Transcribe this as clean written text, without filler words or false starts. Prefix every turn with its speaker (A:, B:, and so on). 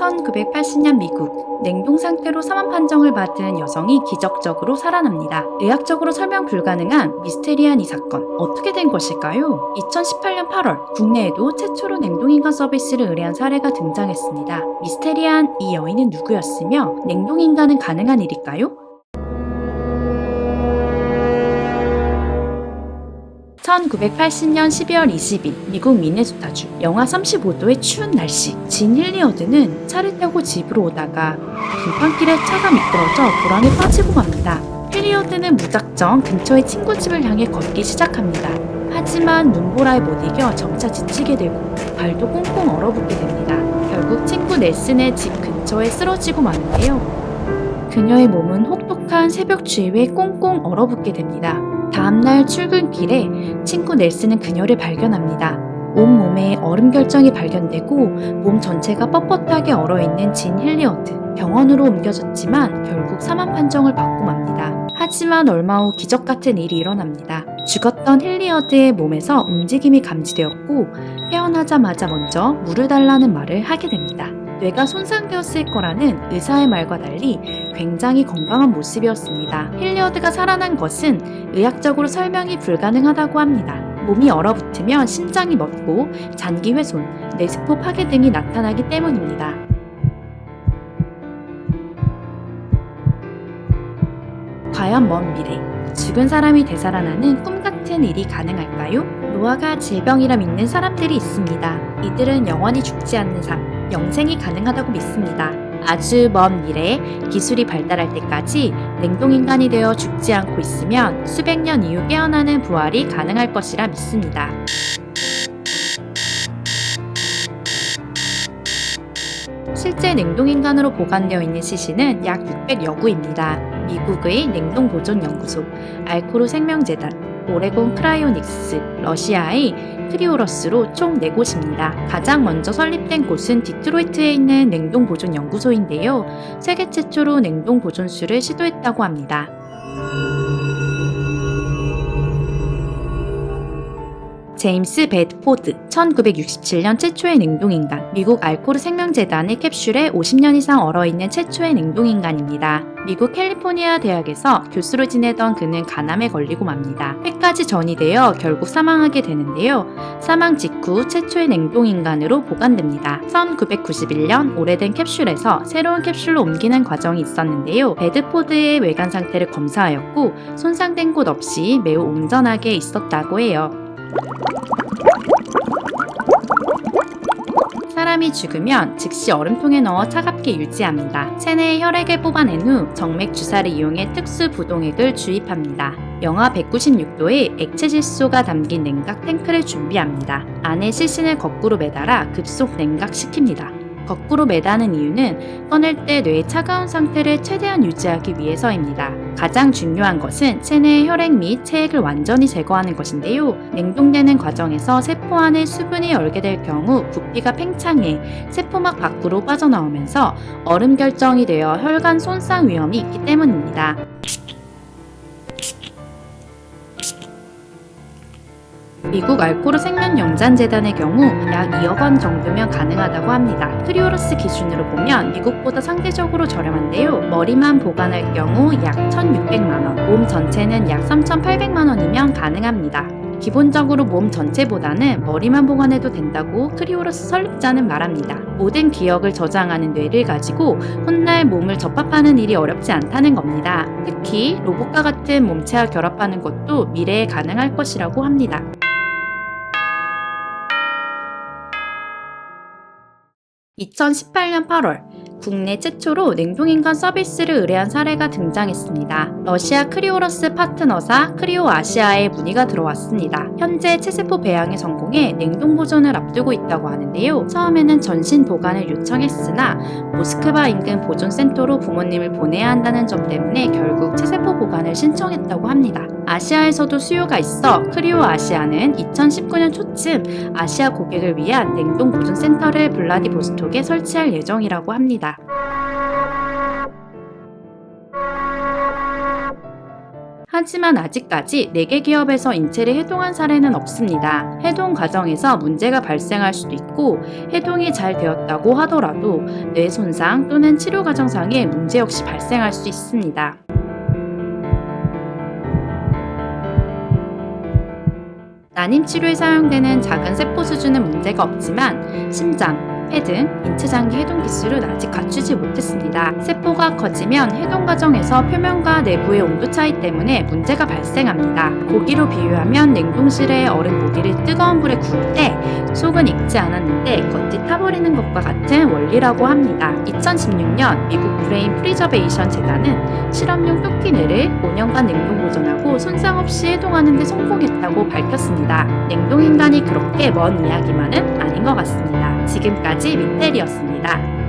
A: 1980년 미국, 냉동 상태로 사망 판정을 받은 여성이 기적적으로 살아납니다. 의학적으로 설명 불가능한 미스테리한 이 사건, 어떻게 된 것일까요? 2018년 8월, 국내에도 최초로 냉동인간 서비스를 의뢰한 사례가 등장했습니다. 미스테리한 이 여인은 누구였으며 냉동인간은 가능한 일일까요? 1980년 12월 20일 미국 미네소타주 영하 35도의 추운 날씨 진 힐리어드는 차를 타고 집으로 오다가 등판길에 차가 미끄러져 도랑에 빠지고 맙니다. 힐리어드는 무작정 근처의 친구 집을 향해 걷기 시작합니다. 하지만 눈보라에 못 이겨 점차 지치게 되고 발도 꽁꽁 얼어붙게 됩니다. 결국 친구 넬슨의 집 근처에 쓰러지고 마는데요. 그녀의 몸은 혹독한 새벽 추위에 꽁꽁 얼어붙게 됩니다. 다음날 출근길에 친구 넬슨은 그녀를 발견합니다. 온몸에 얼음 결정이 발견되고 몸 전체가 뻣뻣하게 얼어있는 진 힐리어드. 병원으로 옮겨졌지만 결국 사망 판정을 받고 맙니다. 하지만 얼마 후 기적 같은 일이 일어납니다. 죽었던 힐리어드의 몸에서 움직임이 감지되었고 깨어나자마자 먼저 물을 달라는 말을 하게 됩니다. 뇌가 손상되었을 거라는 의사의 말과 달리 굉장히 건강한 모습이었습니다. 힐리어드가 살아난 것은 의학적으로 설명이 불가능하다고 합니다. 몸이 얼어붙으면 심장이 멎고 장기 훼손, 뇌세포 파괴 등이 나타나기 때문입니다. 과연 먼 미래, 죽은 사람이 되살아나는 꿈 같은 일이 가능할까요? 노화가 질병이라 믿는 사람들이 있습니다. 이들은 영원히 죽지 않는 삶, 영생이 가능하다고 믿습니다. 아주 먼 미래에 기술이 발달할 때까지 냉동인간이 되어 죽지 않고 있으면 수백 년 이후 깨어나는 부활이 가능할 것이라 믿습니다. 실제 냉동인간으로 보관되어 있는 시신은 약 600여 구입니다. 미국의 냉동보존연구소, 알코르 생명재단, 오레곤 크라이오닉스, 러시아의 크리오러스로 총 4곳입니다. 가장 먼저 설립된 곳은 디트로이트에 있는 냉동보존연구소인데요. 세계 최초로 냉동보존수를 시도했다고 합니다. 제임스 베드포드, 1967년 최초의 냉동인간, 미국 알코르 생명재단의 캡슐에 50년 이상 얼어있는 최초의 냉동인간입니다. 미국 캘리포니아 대학에서 교수로 지내던 그는 간암에 걸리고 맙니다. 폐까지 전이 되어 결국 사망하게 되는데요. 사망 직후 최초의 냉동인간으로 보관됩니다. 1991년 오래된 캡슐에서 새로운 캡슐로 옮기는 과정이 있었는데요. 베드포드의 외관 상태를 검사하였고 손상된 곳 없이 매우 온전하게 있었다고 해요. 사람이 죽으면 즉시 얼음통에 넣어 차갑게 유지합니다. 체내에 혈액을 뽑아낸 후 정맥 주사를 이용해 특수 부동액을 주입합니다. 영하 196도의 액체 질소가 담긴 냉각 탱크를 준비합니다. 안에 시신을 거꾸로 매달아 급속 냉각시킵니다. 거꾸로 매다는 이유는 꺼낼 때 뇌의 차가운 상태를 최대한 유지하기 위해서입니다. 가장 중요한 것은 체내의 혈액 및 체액을 완전히 제거하는 것인데요. 냉동되는 과정에서 세포 안에 수분이 얼게 될 경우 부피가 팽창해 세포막 밖으로 빠져나오면서 얼음 결정이 되어 혈관 손상 위험이 있기 때문입니다. 미국 알코르 생명연잔재단의 경우 약 2억 원 정도면 가능하다고 합니다. 크리오러스 기준으로 보면 미국보다 상대적으로 저렴한데요. 머리만 보관할 경우 약 1,600만 원, 몸 전체는 약 3,800만 원이면 가능합니다. 기본적으로 몸 전체보다는 머리만 보관해도 된다고 크리오러스 설립자는 말합니다. 모든 기억을 저장하는 뇌를 가지고 훗날 몸을 접합하는 일이 어렵지 않다는 겁니다. 특히 로봇과 같은 몸체와 결합하는 것도 미래에 가능할 것이라고 합니다. 2018년 8월, 국내 최초로 냉동인간 서비스를 의뢰한 사례가 등장했습니다. 러시아 크리오러스 파트너사 크리오아시아에 문의가 들어왔습니다. 현재 체세포 배양에 성공해 냉동 보존을 앞두고 있다고 하는데요. 처음에는 전신 보관을 요청했으나 모스크바 인근 보존센터로 부모님을 보내야 한다는 점 때문에 결국 체세포 보관을 신청했다고 합니다. 아시아에서도 수요가 있어 크리오아시아는 2019년 초쯤 아시아 고객을 위한 냉동 보존센터를 블라디보스톡에 설치할 예정이라고 합니다. 하지만 아직까지 4개 기업에서 인체를 해동한 사례는 없습니다. 해동 과정에서 문제가 발생할 수도 있고 해동이 잘 되었다고 하더라도 뇌 손상 또는 치료 과정상의 문제 역시 발생할 수 있습니다. 난임 치료에 사용되는 작은 세포 수준은 문제가 없지만 심장, 폐 등 인체 장기 해동 기술은 아직 갖추지 못했습니다. 세포가 커지면 해동 과정에서 표면과 내부의 온도 차이 때문에 문제가 발생합니다. 고기로 비유하면 냉동실에 얼은 고기를 뜨거운 불에 구울 때 속은 익지 않았는데 겉이 타버리는 것과 같은 원리라고 합니다. 2016년 미국 브레인 프리저베이션 재단은 실험용 토끼뇌를 5년간 냉동 보존하고 손상 없이 해동하는 데 성공했다고 밝혔습니다. 냉동 인간이 그렇게 먼 이야기만은 아닌 것 같습니다. 지금까지 민텔이었습니다.